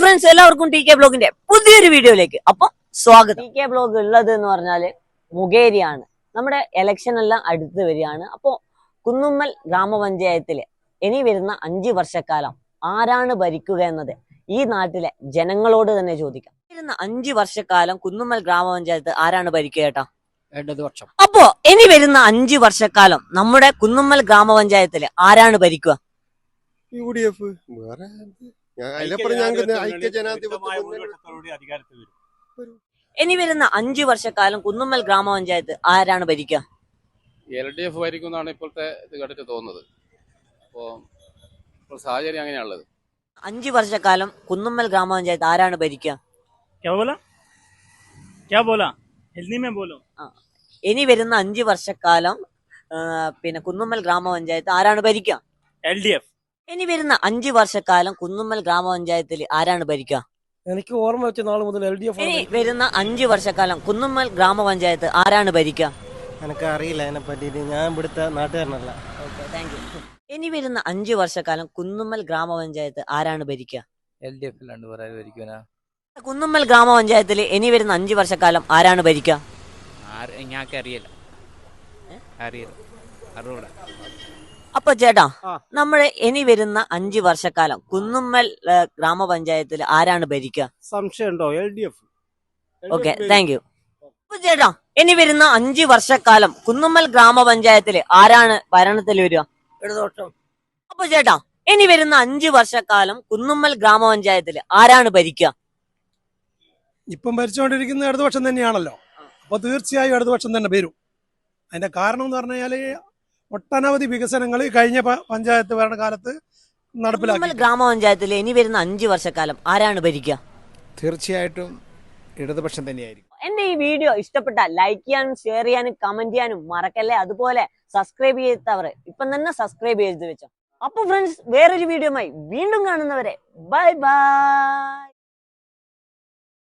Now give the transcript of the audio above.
Friends, എല്ലാവർക്കും T K ബ്ലോഗിന്റെ പുതിയൊരു വീഡിയോയിലേക്ക് സ്വാഗതം. ടി കെ ബ്ലോഗ് ഉള്ളത് എന്ന് പറഞ്ഞാല് മുഖേരിയാണ്. നമ്മുടെ ഇലക്ഷൻ എല്ലാം അടുത്ത് വരികയാണ്. അപ്പോ കുന്നുമ്മൽ ഗ്രാമപഞ്ചായത്തിലെ ഇനി വരുന്ന 5 വർഷക്കാലം ആരാണ് ഭരിക്കുക എന്നത് ഈ നാട്ടിലെ ജനങ്ങളോട് തന്നെ ചോദിക്കാം. വരുന്ന 5 വർഷക്കാലം കുന്നുമ്മൽ ഗ്രാമപഞ്ചായത്ത് ആരാണ് ഭരിക്കുക ചേട്ടാ? ഇടതുപക്ഷം. അപ്പോ ഇനി വരുന്ന 5 വർഷക്കാലം നമ്മുടെ കുന്നുമ്മൽ ഗ്രാമപഞ്ചായത്തില് ആരാണ് ഭരിക്കുക? UDF. ഇനി വരുന്ന 5 വർഷക്കാലം കുന്നുമ്മൽ ഗ്രാമപഞ്ചായത്ത് ആരാണ് ഭരിക്കുക? LDF ഭരിക്കുന്നതാണ് ഇപ്പോഴത്തെ ഇത് കേട്ടിട്ട് തോന്നുന്നത്. അപ്പോൾ സാഹചര്യം അങ്ങനെയാണുള്ളത്. 5 വർഷക്കാലം കുന്നുമ്മൽ ഗ്രാമപഞ്ചായത്ത് ആരാണ് ഭരിക്കുക? ഇനി വരുന്ന 5 വർഷക്കാലം പിന്നെ കുന്നുമ്മൽ ഗ്രാമപഞ്ചായത്ത് ആരാണ് ഭരിക്കുക? LDF. ഇനി വരുന്ന 5 വർഷക്കാലം കുന്നുമ്മൽ ഗ്രാമപഞ്ചായത്തിൽ ആരാണ് ഭരിക്കുക? എനിക്ക് ഓർമ്മ വെച്ച നാൾ മുതൽ LDF. ഇനി വരുന്ന 5 വർഷക്കാലം കുന്നുമ്മൽ ഗ്രാമപഞ്ചായത്ത് ആരാണ് ഭരിക്കുക? എനിക്ക് അറിയില്ല അതിനെ പറ്റിയിട്ട്, ഞാൻ ഇവിടുത്തെ നാട്ടുകാരനല്ല. ഇനി വരുന്ന 5 വർഷക്കാലം കുന്നുമ്മൽ ഗ്രാമപഞ്ചായത്ത് ആരാണ് ഭരിക്കുക? LDF അല്ലാണ്ട് വേറെ ഭരിക്കുവാനാ? കുന്നുമ്മൽ ഗ്രാമപഞ്ചായത്തിൽ ഇനി വരുന്ന 5 വർഷക്കാലം ആരാണ് ഭരിക്കുക? അറിയില്ല. അപ്പൊ ചേട്ടാ, നമ്മുടെ ഇനി വരുന്ന 5 വർഷക്കാലം കുന്നുമ്മൽ ഗ്രാമപഞ്ചായത്തിൽ ആരാണ് ഭരിക്കുക? സംശയമുണ്ടോ? LDF. Okay, thank you. അപ്പൊ ചേട്ടാ, ഇനി വരുന്ന 5 വർഷക്കാലം കുന്നുമ്മൽ ഗ്രാമപഞ്ചായത്തിൽ ആരാണ് ഭരണത്തിൽ വരിക? ഇടതുപക്ഷം. അപ്പൊ ചേട്ടാ, ഇനി വരുന്ന 5 വർഷക്കാലം കുന്നുമ്മൽ ഗ്രാമപഞ്ചായത്തിൽ ആരാണ് ഭരിക്കുക? ഇപ്പം ഭരിച്ചുകൊണ്ടിരിക്കുന്ന ഇടതുപക്ഷം തന്നെയാണല്ലോ. അപ്പോൾ തീർച്ചയായും ഇടതുപക്ഷം തന്നെ വരും. അതിന്റെ കാരണം എന്ന് പറഞ്ഞു കഴിഞ്ഞാൽ ഒട്ടനവധി വികസനങ്ങൾ കഴിഞ്ഞ പഞ്ചായത്ത് ഭരണകാലത്ത് നടപ്പിലാക്കി. കുന്നുമ്മൽ ഗ്രാമപഞ്ചായത്തിൽ ഇനി വരുന്ന 5 വർഷക്കാലം ആരാണ് ഭരിക്കുക? തീർച്ചയായിട്ടും ഇടതുപക്ഷം തന്നെയായിരിക്കും. എന്റെ ഈ വീഡിയോ ഇഷ്ടപ്പെട്ടാൽ ലൈക്ക് ചെയ്യാനും ഷെയർ ചെയ്യാനും കമന്റ് ചെയ്യാനും മറക്കല്ലേ. അതുപോലെ സബ്സ്ക്രൈബ് ചെയ്യാത്തവർ ഇപ്പം തന്നെ സബ്സ്ക്രൈബ് ചെയ്ത് വെച്ചോ. അപ്പൊ ഫ്രണ്ട്സ്, വേറൊരു വീഡിയോയുമായി വീണ്ടും കാണുന്നവരെ ബൈ ബൈ.